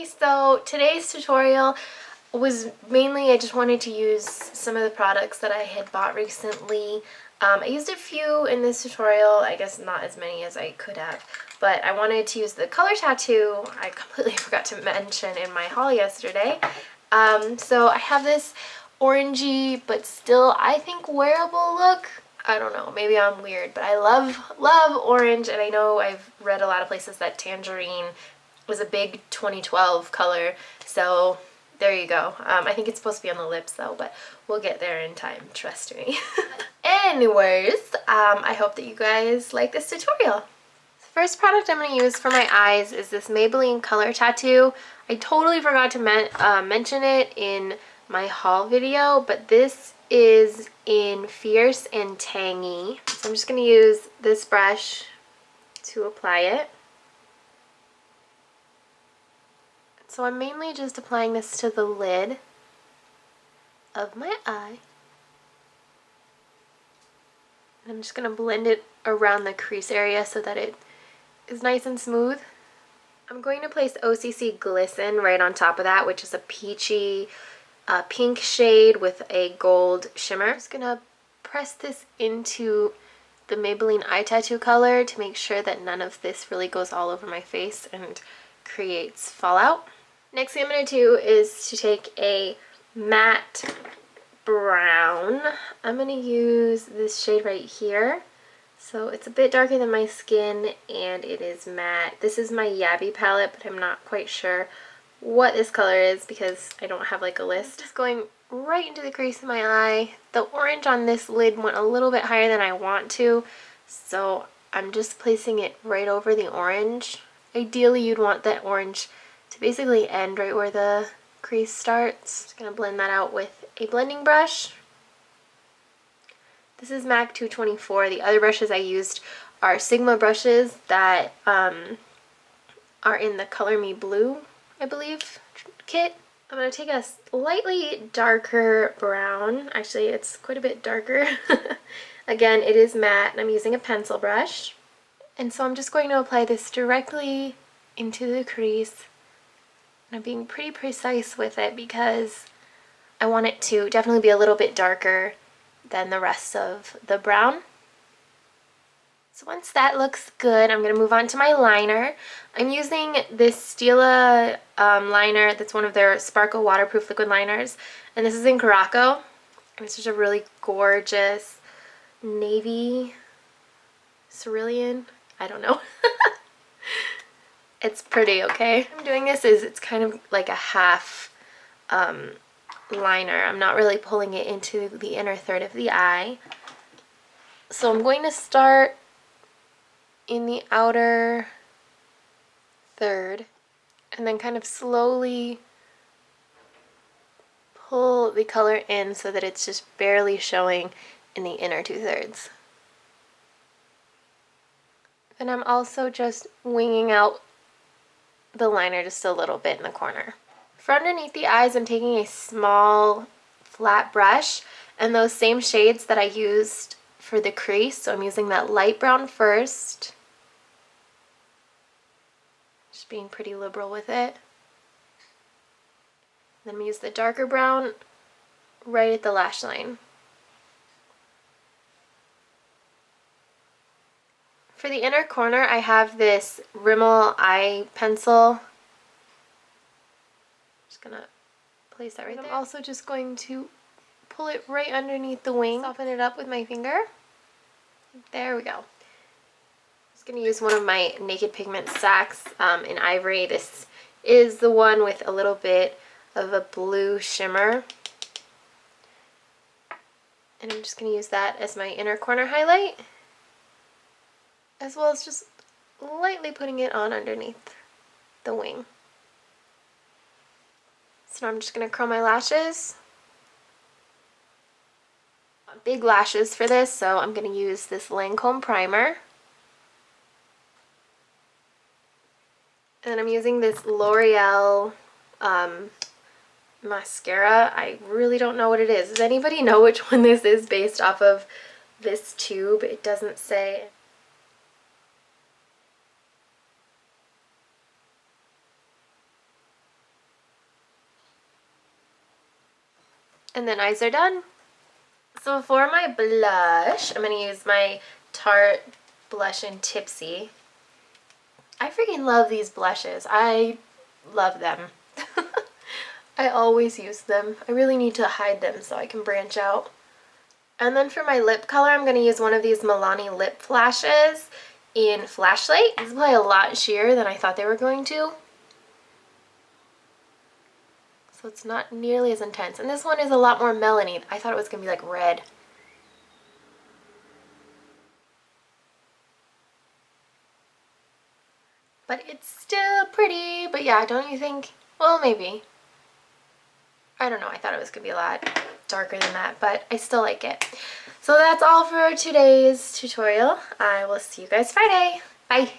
so today's tutorial was mainly I just wanted to use some of the products that I had bought recently. I used a few in this tutorial, I guess not as many as I could have, but I wanted to use the color tattoo I completely forgot to mention in my haul yesterday. So I have this orangey but still I think wearable look. I don't know, maybe I'm weird, but I love orange, and I know I've read a lot of places that tangerine was a big 2012 color, so there you go. I think it's supposed to be on the lips though, but we'll get there in time, trust me. Anyways, I hope that you guys like this tutorial. The first product I'm going to use for my eyes is this Maybelline color tattoo. I totally forgot to mention it in my haul video, but this is in Fierce and Tangy. So I'm just going to use this brush to apply it. So I'm mainly just applying this to the lid of my eye. And I'm just going to blend it around the crease area so that it is nice and smooth. I'm going to place OCC Glisten right on top of that, which is a peachy pink shade with a gold shimmer. I'm just going to press this into the Maybelline eye tattoo color to make sure that none of this really goes all over my face and creates fallout. Next thing I'm going to do is to take a matte brown. I'm going to use this shade right here. So it's a bit darker than my skin and it is matte. This is my Yabby palette, but I'm not quite sure what this color is because I don't have like a list. Just going right into the crease of my eye. The orange on this lid went a little bit higher than I want to, so I'm just placing it right over the orange. Ideally you'd want that orange to basically end right where the crease starts. Just going to blend that out with a blending brush. This is MAC 224. The other brushes I used are Sigma brushes that are in the Color Me Blue, I believe, kit. I'm going to take a slightly darker brown. Actually, it's quite a bit darker. Again, it is matte, and I'm using a pencil brush. And so I'm just going to apply this directly into the crease. And I'm being pretty precise with it because I want it to definitely be a little bit darker than the rest of the brown. So once that looks good, I'm going to move on to my liner. I'm using this Stila liner that's one of their Sparkle Waterproof Liquid Liners. And this is in Caraco. And it's just a really gorgeous navy cerulean. I don't know. It's pretty, okay? I'm doing this is it's kind of like a half liner. I'm not really pulling it into the inner third of the eye. So I'm going to start in the outer third and then kind of slowly pull the color in so that it's just barely showing in the inner 2/3. And I'm also just winging out the liner just a little bit in the corner. For underneath the eyes, I'm taking a small flat brush and those same shades that I used for the crease. So I'm using that light brown first. Just being pretty liberal with it. Then I'm going to use the darker brown right at the lash line. For the inner corner, I have this Rimmel eye pencil. Just gonna place that right there. I'm also just going to pull it right underneath the wing, soften it up with my finger. There we go. I'm just gonna use one of my Naked Pigment Sacks in Ivory. This is the one with a little bit of a blue shimmer. And I'm just gonna use that as my inner corner highlight, as well as just lightly putting it on underneath the wing. So now I'm just going to curl my lashes. Big lashes for this, so I'm going to use this Lancome primer. And then I'm using this L'Oreal mascara. I really don't know what it is. Does anybody know which one this is based off of this tube? It doesn't say. And then eyes are done. So for my blush, I'm going to use my Tarte blush in Tipsy. I freaking love these blushes. I love them. I always use them. I really need to hide them so I can branch out. And then for my lip color, I'm going to use one of these Milani lip flashes in Flashlight. These play a lot sheer than I thought they were going to. So it's not nearly as intense. And this one is a lot more melony. I thought it was going to be like red. But it's still pretty. But yeah, don't you think? Well, maybe. I don't know. I thought it was going to be a lot darker than that, but I still like it. So that's all for today's tutorial. I will see you guys Friday. Bye.